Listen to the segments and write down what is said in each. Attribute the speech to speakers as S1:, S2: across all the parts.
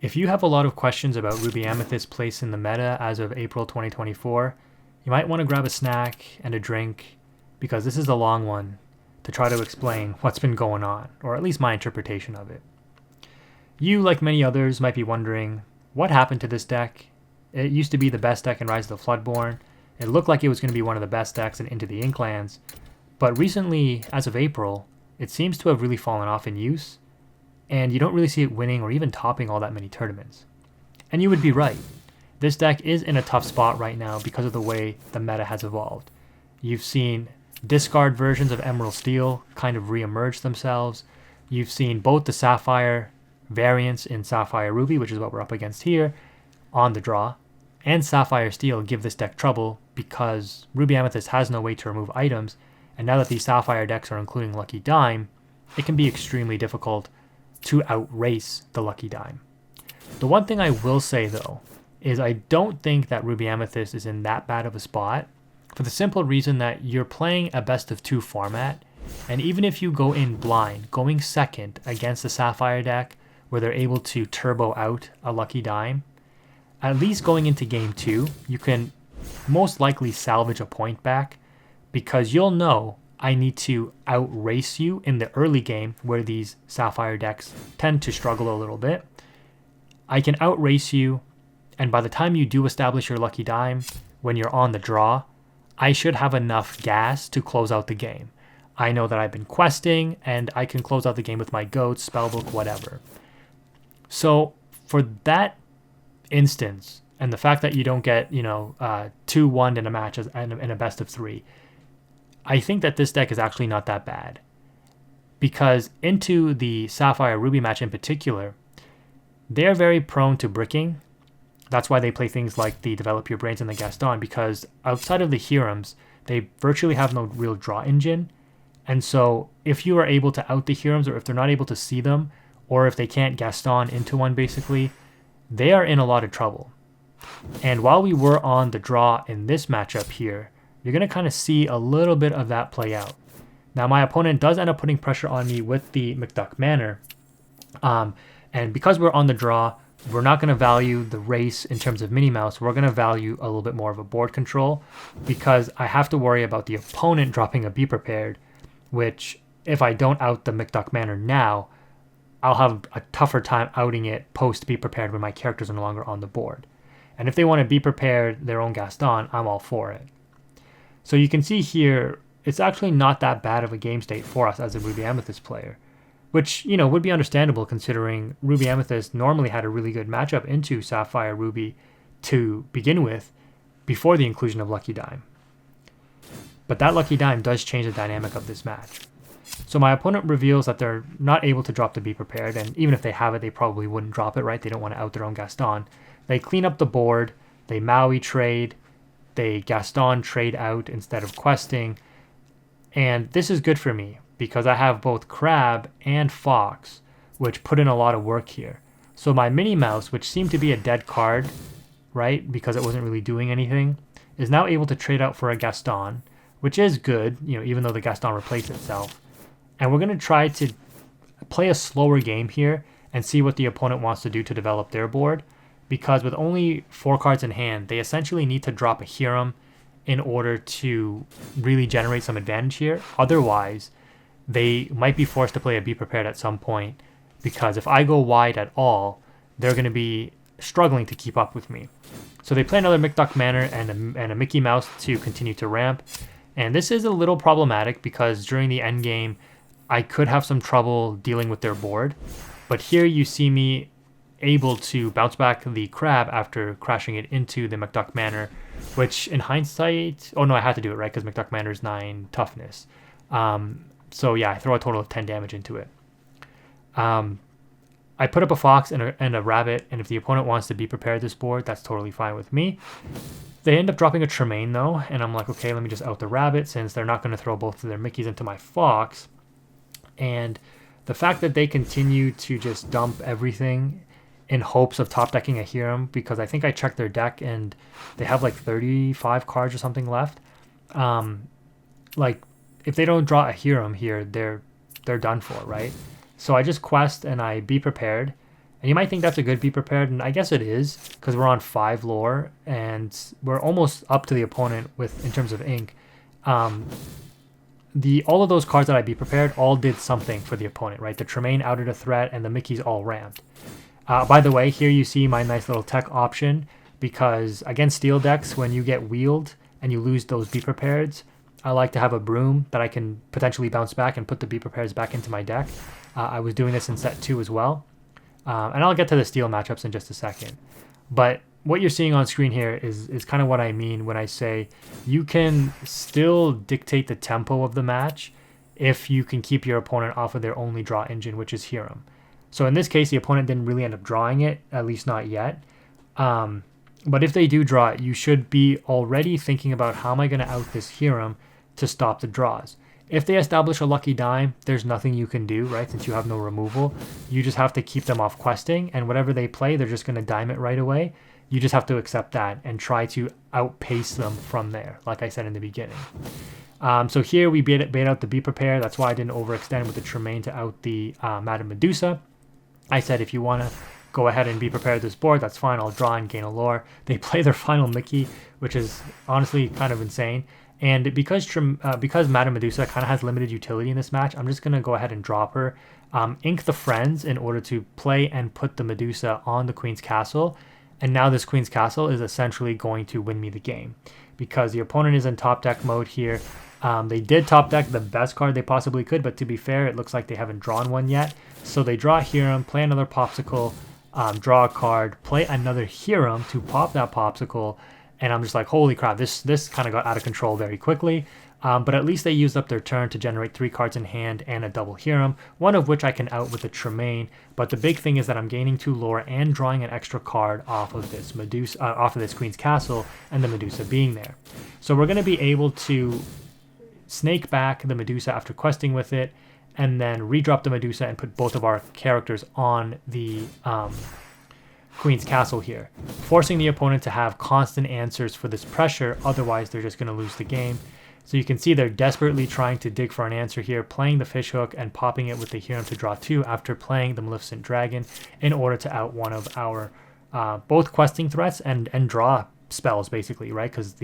S1: If you have a lot of questions about Ruby Amethyst place in the meta as of April 2024, you might want to grab a snack and a drink because this is a long one to try to explain what's been going on, or at least my interpretation of it. You, like many others, might be wondering, what happened to this deck? It used to be the best deck in Rise of the Floodborn. It looked like it was going to be one of the best decks in Into the Inklands, but recently, as of April, it seems to have really fallen off in use, and you don't really see it winning or even topping all that many tournaments. And you would be right. This deck is in a tough spot right now because of the way the meta has evolved. You've seen discard versions of Emerald Steel kind of re-emerge themselves. You've seen both the Sapphire variants in Sapphire Ruby, which is what we're up against here, on the draw, and Sapphire Steel give this deck trouble because Ruby Amethyst has no way to remove items, and now that these Sapphire decks are including Lucky Dime, it can be extremely difficult to outrace the Lucky Dime. The one thing I will say though is I don't think that Ruby Amethyst is in that bad of a spot, for the simple reason that you're playing a best of 2 format, and even if you go in blind, going second against the Sapphire deck where they're able to turbo out a Lucky Dime, at least going into game 2, you can most likely salvage a point back because you'll know I need to outrace you in the early game where these Sapphire decks tend to struggle a little bit. I can outrace you, and by the time you do establish your Lucky Dime, when you're on the draw, I should have enough gas to close out the game. I know that I've been questing, and I can close out the game with my goats, spellbook, whatever. So for that instance, and the fact that you don't get 2-1 in a match in a best of 3, I think that this deck is actually not that bad, because into the Sapphire Ruby match in particular, they're very prone to bricking. That's why they play things like the Develop Your Brains and the Gaston, because outside of the Hierums, they virtually have no real draw engine. And so if you are able to out the Hierums, or if they're not able to see them, or if they can't Gaston into one basically, they are in a lot of trouble. And while we were on the draw in this matchup here, you're going to kind of see a little bit of that play out. Now, my opponent does end up putting pressure on me with the McDuck Manor. And because we're on the draw, we're not going to value the race in terms of Minnie Mouse. We're going to value a little bit more of a board control because I have to worry about the opponent dropping a Be Prepared, which if I don't out the McDuck Manor now, I'll have a tougher time outing it post Be Prepared when my characters are no longer on the board. And if they want to Be Prepared their own Gaston, I'm all for it. So you can see here, it's actually not that bad of a game state for us as a Ruby Amethyst player, which, would be understandable considering Ruby Amethyst normally had a really good matchup into Sapphire Ruby to begin with before the inclusion of Lucky Dime. But that Lucky Dime does change the dynamic of this match. So my opponent reveals that they're not able to drop the Be Prepared, and even if they have it, they probably wouldn't drop it, right? They don't want to out their own Gaston. They clean up the board, they Maui trade, they Gaston trade out instead of questing, and this is good for me because I have both Crab and Fox, which put in a lot of work here. So my Minnie Mouse, which seemed to be a dead card, right, because it wasn't really doing anything, is now able to trade out for a Gaston, which is good, even though the Gaston replaced itself. And we're going to try to play a slower game here and see what the opponent wants to do to develop their board, because with only 4 cards in hand, they essentially need to drop a Hierum in order to really generate some advantage here. Otherwise, they might be forced to play a Be Prepared at some point, because if I go wide at all, they're going to be struggling to keep up with me. So they play another McDuck Manor and a Mickey Mouse to continue to ramp. And this is a little problematic because during the end game, I could have some trouble dealing with their board. But here you see me able to bounce back the Crab after crashing it into the McDuck Manor, which in hindsight, oh no, I had to do it, right? Because McDuck Manor is 9 toughness. So yeah, I throw a total of 10 damage into it. I put up a Fox and a Rabbit, and if the opponent wants to Be Prepared this board, that's totally fine with me. They end up dropping a Tremaine though, and I'm like, okay, let me just out the Rabbit since they're not going to throw both of their Mickeys into my Fox. And the fact that they continue to just dump everything in hopes of top decking a Hierum, because I think I checked their deck and they have like 35 cards or something left. Like if they don't draw a Hierum here, they're done for, right? So I just quest and I Be Prepared, And you might think that's a good be prepared, and I guess it is, because we're on 5 lore, and we're almost up to the opponent in terms of ink. All of those cards that I be prepared all did something for the opponent, right? The Tremaine outed a threat, and the Mickeys all ramped. By the way, here you see my nice little tech option, because against steel decks, when you get wheeled and you lose those be prepareds, I like to have a broom that I can potentially bounce back and put the be prepareds back into my deck. I was doing this in set 2 as well. And I'll get to the steel matchups in just a second. But what you're seeing on screen here is kind of what I mean when I say you can still dictate the tempo of the match if you can keep your opponent off of their only draw engine, which is Hiram. So in this case, the opponent didn't really end up drawing it, at least not yet. But if they do draw it, you should be already thinking about how am I going to out this Hiram to stop the draws. If they establish a lucky dime, there's nothing you can do, right? Since you have no removal, you just have to keep them off questing, and whatever they play, they're just going to dime it right away. You just have to accept that and try to outpace them from there, like I said in the beginning. So here we bait out the Be Prepared. That's why I didn't overextend with the Tremaine to out the Madame Medusa. I said if you want to go ahead and Be Prepared this board, that's fine. I'll draw and gain a lore. They play their final Mickey, which is honestly kind of insane. And because Madame Medusa kind of has limited utility in this match, I'm just going to go ahead and drop her. Ink the Friends in order to play and put the Medusa on the Queen's Castle. And now this Queen's Castle is essentially going to win me the game. Because the opponent is in top deck mode here. They did top deck the best card they possibly could, but to be fair, it looks like they haven't drawn one yet. So they draw Hiram, play another Popsicle, draw a card, play another Hiram to pop that Popsicle. And I'm just like, holy crap, this kind of got out of control very quickly. But at least they used up their turn to generate 3 cards in hand and a double Hiram, one of which I can out with the Tremaine. But the big thing is that I'm gaining 2 lore and drawing an extra card off of this Medusa, off of this Queen's Castle, and the Medusa being there. So we're going to be able to snake back the Medusa after questing with it, and then redrop the Medusa and put both of our characters on the Queen's Castle here, forcing the opponent to have constant answers for this pressure, otherwise they're just going to lose the game. So you can see they're desperately trying to dig for an answer here, playing the Fishhook and popping it with the Hiram to draw 2 after playing the Maleficent Dragon in order to out one of our both questing threats and draw spells, basically, right? Because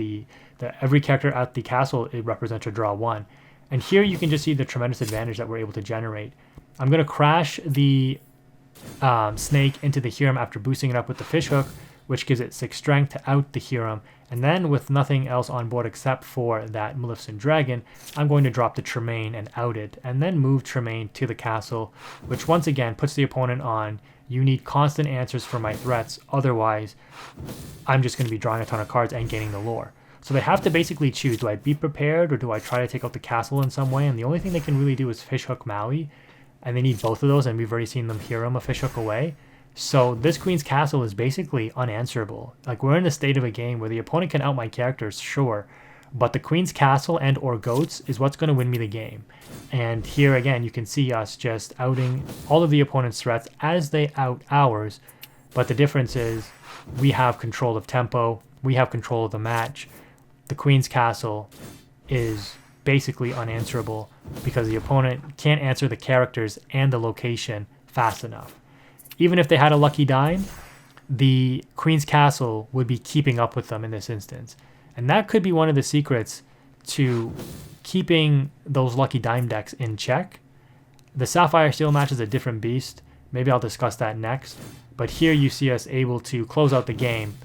S1: every character at the castle, it represents a draw 1. And here you can just see the tremendous advantage that we're able to generate. I'm going to crash the snake into the Hiram after boosting it up with the Fishhook, which gives it 6 strength to out the Hiram. And then with nothing else on board except for that Maleficent Dragon, I'm going to drop the Tremaine and out it, and then move Tremaine to the castle, which once again puts the opponent on, you need constant answers for my threats, otherwise I'm just going to be drawing a ton of cards and gaining the lore. So they have to basically choose, do I be prepared or do I try to take out the castle in some way? And the only thing they can really do is Fishhook Maui, and they need both of those, and we've already seen them Hiram a Fishhook away. So this Queen's Castle is basically unanswerable. Like, we're in a state of a game where the opponent can out my characters, sure, but the Queen's Castle and or Goats is what's going to win me the game. And here again, you can see us just outing all of the opponent's threats as they out ours, but the difference is we have control of tempo, we have control of the match. The Queen's Castle is basically unanswerable because the opponent can't answer the characters and the location fast enough. Even if they had a lucky dime, the Queen's Castle would be keeping up with them in this instance. And that could be one of the secrets to keeping those lucky dime decks in check. The Sapphire Steel match is a different beast. Maybe I'll discuss that next. But here you see us able to close out the game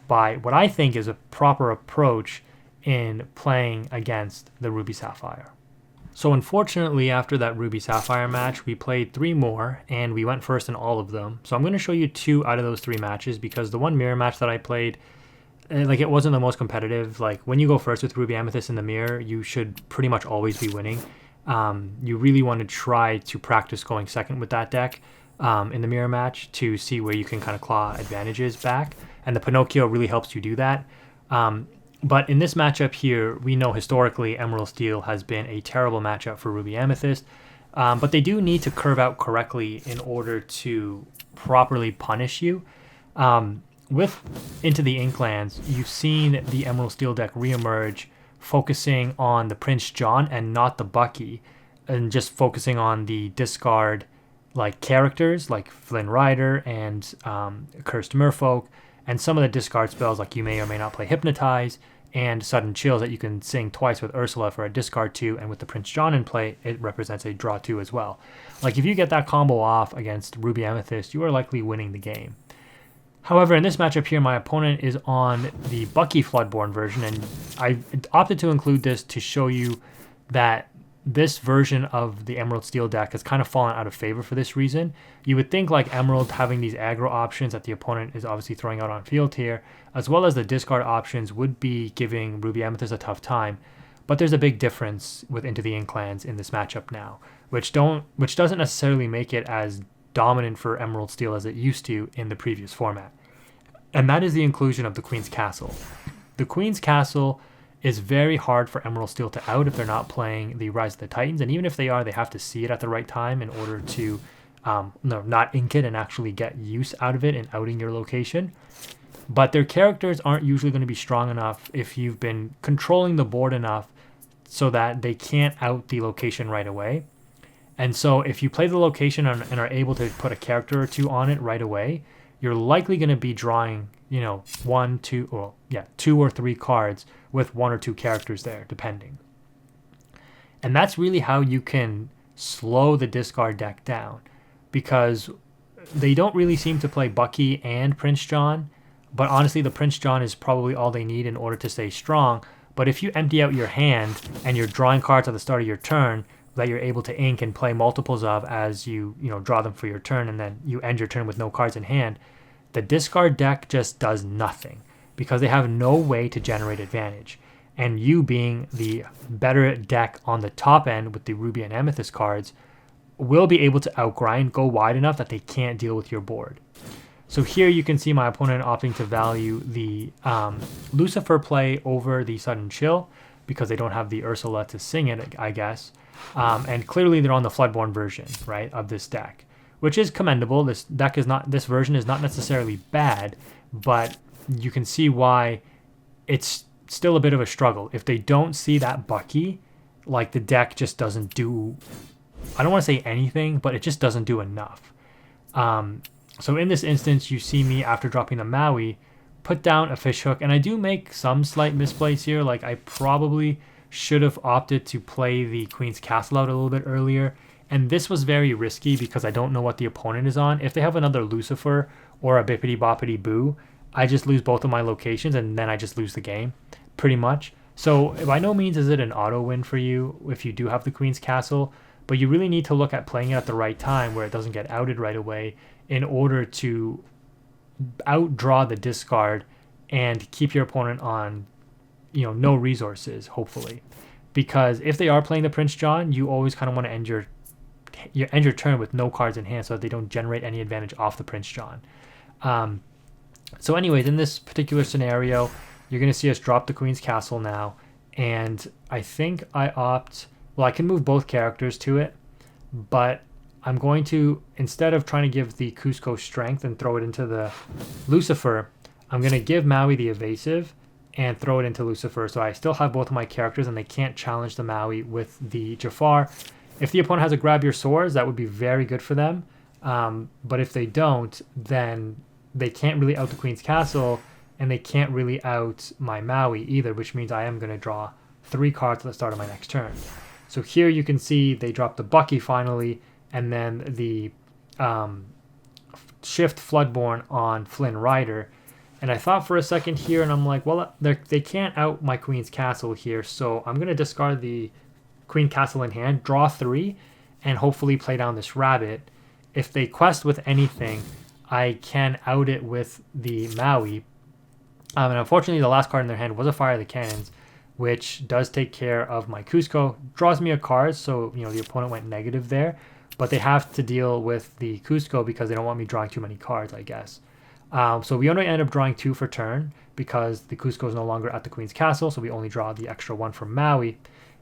S1: by what I think is a proper approach in playing against the Ruby Sapphire. So unfortunately, after that Ruby Sapphire match, we played 3 more, and we went first in all of them. So I'm going to show you 2 out of those 3 matches, because the one mirror match that I played, like, it wasn't the most competitive. Like, when you go first with Ruby Amethyst in the mirror, you should pretty much always be winning. You really want to try to practice going second with that deck in the mirror match to see where you can kind of claw advantages back, and the Pinocchio really helps you do that. But in this matchup here, we know historically Emerald Steel has been a terrible matchup for Ruby Amethyst, but they do need to curve out correctly in order to properly punish you. With Into the Inklands, you've seen the Emerald Steel deck reemerge, focusing on the Prince John and not the Bucky, and just focusing on the discard like characters like Flynn Rider and Cursed Merfolk, and some of the discard spells like you may or may not play Hypnotize and Sudden Chills that you can sing twice with Ursula for a discard 2, and with the Prince John in play, it represents a draw 2 as well. Like if you get that combo off against Ruby Amethyst, you are likely winning the game. However, in this matchup here, my opponent is on the Bucky Floodborn version, and I opted to include this to show you that this version of the Emerald Steel deck has kind of fallen out of favor for this reason. You would think like Emerald having these aggro options that the opponent is obviously throwing out on field here, as well as the discard options, would be giving Ruby Amethyst a tough time. But there's a big difference with Into the Inklands in this matchup now, which doesn't necessarily make it as dominant for Emerald Steel as it used to in the previous format. And that is the inclusion of the Queen's Castle. The Queen's Castle is very hard for Emerald Steel to out if they're not playing the Rise of the Titans, and even if they are, they have to see it at the right time in order to not ink it and actually get use out of it in outing your location. But their characters aren't usually going to be strong enough if you've been controlling the board enough so that they can't out the location right away. And so if you play the location and are able to put a character or two on it right away, you're likely going to be drawing, two or three cards with one or two characters there, depending. And that's really how you can slow the discard deck down, because they don't really seem to play Bucky and Prince John, but honestly, the Prince John is probably all they need in order to stay strong. But if you empty out your hand and you're drawing cards at the start of your turn that you're able to ink and play multiples of as you draw them for your turn, and then you end your turn with no cards in hand, the discard deck just does nothing because they have no way to generate advantage. And you, being the better deck on the top end with the Ruby and Amethyst cards, will be able to outgrind, go wide enough that they can't deal with your board. So here you can see my opponent opting to value the Lucifer play over the Sudden Chill because they don't have the Ursula to sing it, I guess. And clearly they're on the Floodborn version, right, of this deck, which is commendable. This version is not necessarily bad, but you can see why it's still a bit of a struggle. If they don't see that Bucky, like the deck just doesn't do, I don't want to say anything, but it just doesn't do enough. So in this instance, you see me, after dropping the Maui, put down a Fishhook, and I do make some slight misplays here. Like I probably should have opted to play the Queen's Castle out a little bit earlier, and this was very risky because I don't know what the opponent is on. If they have another Lucifer or a Bippity Boppity Boo, I just lose both of my locations and then I just lose the game, pretty much. So by no means is it an auto win for you if you do have the Queen's Castle, but you really need to look at playing it at the right time where it doesn't get outed right away in order to outdraw the discard and keep your opponent on, no resources, hopefully. Because if they are playing the Prince John, you always kind of want to end your turn with no cards in hand so that they don't generate any advantage off the Prince John. So anyways, in this particular scenario, you're going to see us drop the Queen's Castle now, and I think I can move both characters to it, but I'm going to, instead of trying to give the Cusco strength and throw it into the Lucifer, I'm going to give Maui the evasive and throw it into Lucifer, so I still have both of my characters and they can't challenge the Maui with the Jafar. If the opponent has a Grab Your Swords, that would be very good for them, but if they don't, then they can't really out the Queen's Castle, and they can't really out my Maui either, which means I am going to draw 3 cards at the start of my next turn. So here you can see they drop the Bucky finally, and then the Shift Floodborn on Flynn Rider. And I thought for a second here, and I'm like, well, they can't out my Queen's Castle here, so I'm going to discard the Queen Castle in hand, draw 3, and hopefully play down this rabbit. If they quest with anything, I can out it with the Maui. And unfortunately, the last card in their hand was a Fire of the Cannons, which does take care of my Cusco. Draws me a card, so the opponent went negative there. But they have to deal with the Cusco because they don't want me drawing too many cards, I guess. So we only end up drawing 2 for turn because the Cusco is no longer at the Queen's Castle, so we only draw the extra 1 from Maui.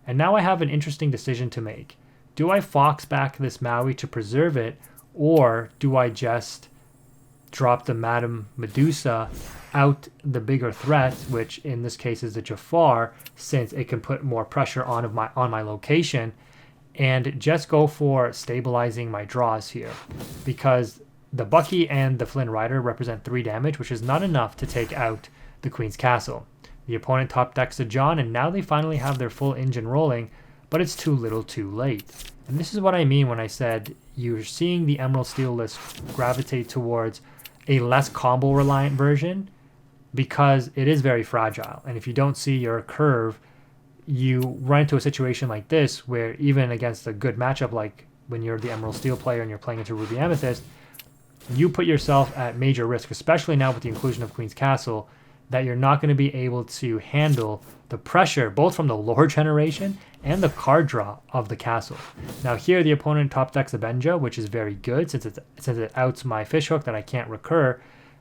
S1: And now I have an interesting decision to make. Do I Fox back this Maui to preserve it, or do I just drop the Madame Medusa, out the bigger threat, which in this case is the Jafar, since it can put more pressure on my location, and just go for stabilizing my draws here, because the Bucky and the Flynn Rider represent 3 damage, which is not enough to take out the Queen's Castle. The opponent top decks a John, and now they finally have their full engine rolling, but it's too little too late. And this is what I mean when I said you're seeing the Emerald Steel list gravitate towards a less combo reliant version, because it is very fragile. And if you don't see your curve, you run into a situation like this where even against a good matchup, like when you're the Emerald Steel player and you're playing into Ruby Amethyst, you put yourself at major risk, especially now with the inclusion of Queen's Castle, that you're not going to be able to handle the pressure both from the lore generation and the card draw of the castle. Now here the opponent top decks a Benja, which is very good since it outs my fishhook that I can't recur,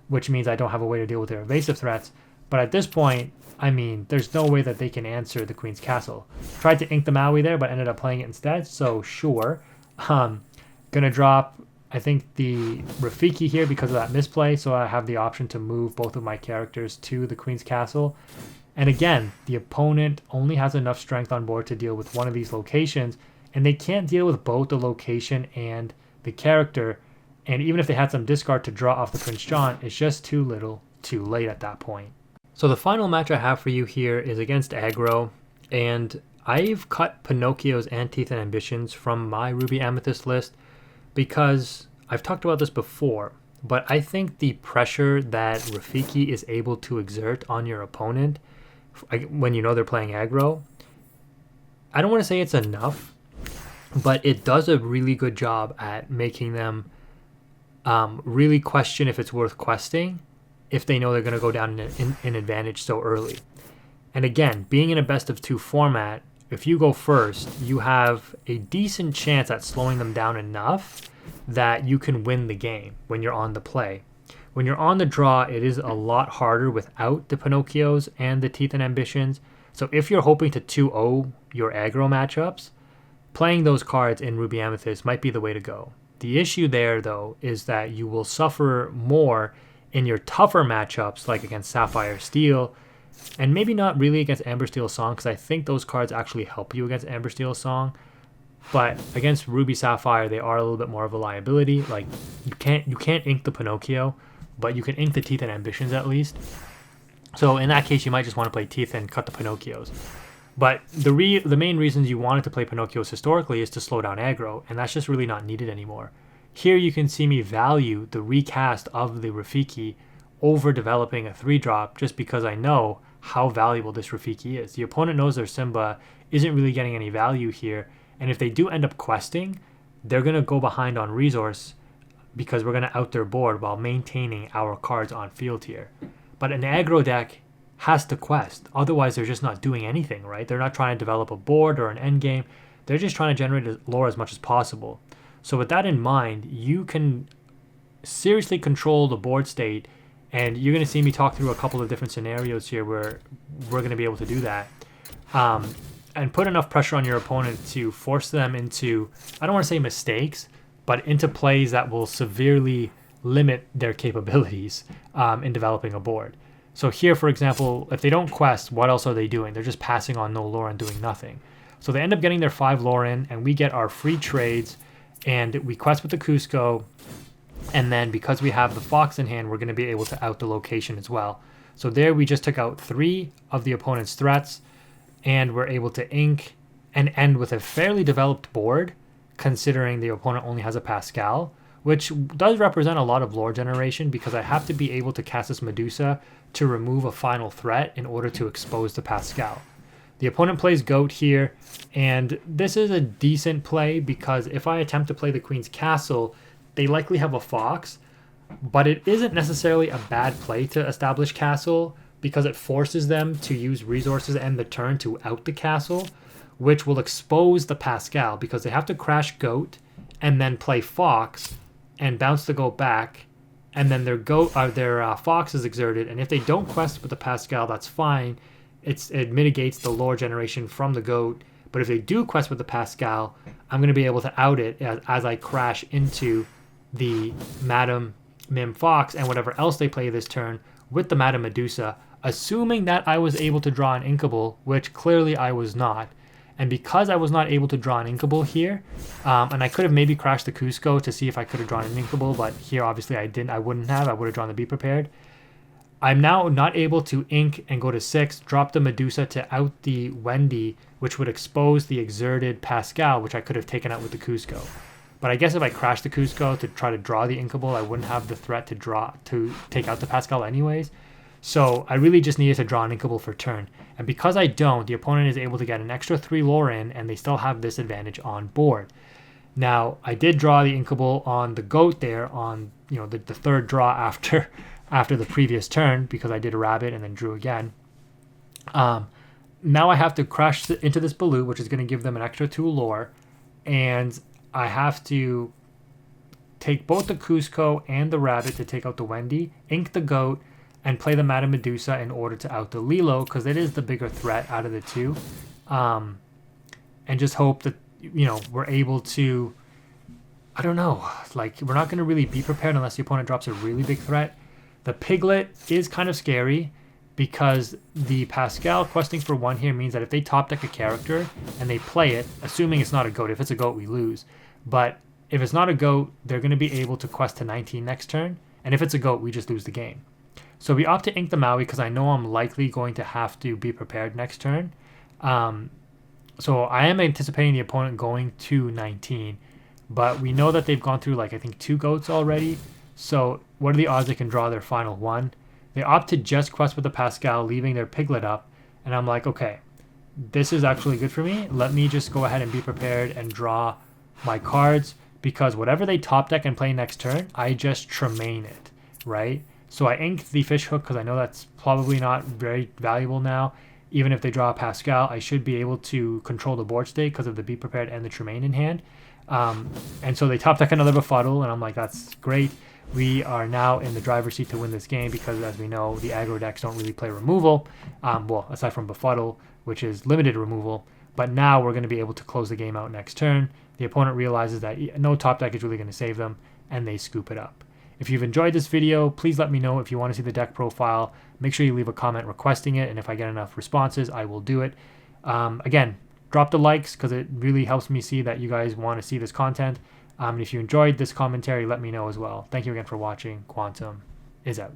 S1: which means I don't have a way to deal with their evasive threats. But at this point, I mean, there's no way that they can answer the Queen's Castle. Tried to ink the Maui there, but ended up playing it instead, so sure. Gonna drop, I think, the Rafiki here because of that misplay, so I have the option to move both of my characters to the Queen's Castle. And again, the opponent only has enough strength on board to deal with one of these locations, and they can't deal with both the location and the character. And even if they had some discard to draw off the Prince John, it's just too little too late at that point. So the final match I have for you here is against Aggro, and I've cut Pinocchio's and Teeth and Ambitions from my Ruby Amethyst list because I've talked about this before, but I think the pressure that Rafiki is able to exert on your opponent when you know they're playing aggro, I don't want to say it's enough, but it does a really good job at making them really question if it's worth questing if they know they're going to go down in advantage so early. And again, being in a best of 2 format, if you go first, you have a decent chance at slowing them down enough that you can win the game when you're on the play. When you're on the draw, it is a lot harder without the Pinocchios and the Teeth and Ambitions. So if you're hoping to 2-0 your aggro matchups, playing those cards in Ruby Amethyst might be the way to go. The issue there, though, is that you will suffer more in your tougher matchups, like against Sapphire Steel, and maybe not really against Amber Steel Song, because I think those cards actually help you against Amber Steel Song. But against Ruby Sapphire, they are a little bit more of a liability. Like you can't ink the Pinocchio, but you can ink the Teeth and Ambitions at least. So in that case, you might just want to play Teeth and cut the Pinocchios. But the main reasons you wanted to play Pinocchios historically is to slow down aggro, and that's just really not needed anymore. Here you can see me value the recast of the Rafiki over developing a 3-drop just because I know how valuable this Rafiki is. The opponent knows their Simba isn't really getting any value here, and if they do end up questing, they're going to go behind on resource because we're going to out their board while maintaining our cards on field here. But an aggro deck has to quest, otherwise they're just not doing anything, right? They're not trying to develop a board or an end game. They're just trying to generate lore as much as possible. So with that in mind, you can seriously control the board state, and you're going to see me talk through a couple of different scenarios here where we're going to be able to do that. And put enough pressure on your opponent to force them into, I don't want to say mistakes, but into plays that will severely limit their capabilities in developing a board. So here, for example, if they don't quest, what else are they doing? They're just passing on no lore and doing nothing. So they end up getting their 5 lore in, and we get our free trades, and we quest with the Cusco, and then because we have the Fox in hand, we're going to be able to out the location as well. So there we just took out 3 of the opponent's threats, and we're able to ink and end with a fairly developed board, considering the opponent only has a Pascal, which does represent a lot of lore generation because I have to be able to cast this Medusa to remove a final threat in order to expose the Pascal. The opponent plays Goat here, and this is a decent play because if I attempt to play the Queen's Castle, they likely have a Fox, but it isn't necessarily a bad play to establish Castle because it forces them to use resources and the turn to out the castle, which will expose the Pascal because they have to crash Goat and then play Fox and bounce the Goat back, and then their Fox is exerted, and if they don't quest with the Pascal, that's fine. It mitigates the lore generation from the Goat, but if they do quest with the Pascal, I'm going to be able to out it as I crash into the Madame Mim Fox and whatever else they play this turn with the Madame Medusa, assuming that I was able to draw an Inkable, which clearly I was not. And because I was not able to draw an Inkable here, and I could have maybe crashed the Cusco to see if I could have drawn an Inkable, but here obviously I didn't. I wouldn't have. I would have drawn the Be Prepared. I'm now not able to ink and go to 6, drop the Medusa to out the Wendy, which would expose the exerted Pascal, which I could have taken out with the Cusco. But I guess if I crashed the Cusco to try to draw the Inkable, I wouldn't have the threat to take out the Pascal anyways. So I really just needed to draw an Inkable for turn. And because I don't, the opponent is able to get an extra 3 lore in, and they still have this advantage on board. Now, I did draw the Inkable on the goat there on, you know, the third draw after the previous turn, because I did a rabbit and then drew again. Now I have to crash into this Baloo, which is going to give them an extra 2 lore, and I have to take both the Cusco and the rabbit to take out the Wendy, ink the goat, and play the Madame Medusa in order to out the Lilo, because it is the bigger threat out of the two. And just hope that, you know, we're able to, I don't know, like, we're not going to really be prepared unless the opponent drops a really big threat. The Piglet is kind of scary, because the Pascal questing for 1 here means that if they top deck a character and they play it, assuming it's not a goat, if it's a goat we lose, but if it's not a goat, they're going to be able to quest to 19 next turn, and if it's a goat, we just lose the game. So we opt to ink the Maui because I know I'm likely going to have to be prepared next turn. So I am anticipating the opponent going to 19, but we know that they've gone through, like, I think 2 goats already. So what are the odds they can draw their final 1? They opt to just quest with the Pascal, leaving their Piglet up. And I'm like, okay, this is actually good for me. Let me just go ahead and be prepared and draw my cards, because whatever they top deck and play next turn, I just Tremaine it, right? So I ink the Fish Hook because I know that's probably not very valuable now. Even if they draw a Pascal, I should be able to control the board state because of the Be Prepared and the Tremaine in hand. And so they top deck another Befuddle, and I'm like, that's great. We are now in the driver's seat to win this game because, as we know, the aggro decks don't really play removal. Well, aside from Befuddle, which is limited removal. But now we're going to be able to close the game out next turn. The opponent realizes that no top deck is really going to save them, and they scoop it up. If you've enjoyed this video, please let me know if you want to see the deck profile. Make sure you leave a comment requesting it, and if I get enough responses, I will do it. Again, drop the likes because it really helps me see that you guys want to see this content. And if you enjoyed this commentary, let me know as well. Thank you again for watching. Quantum is out.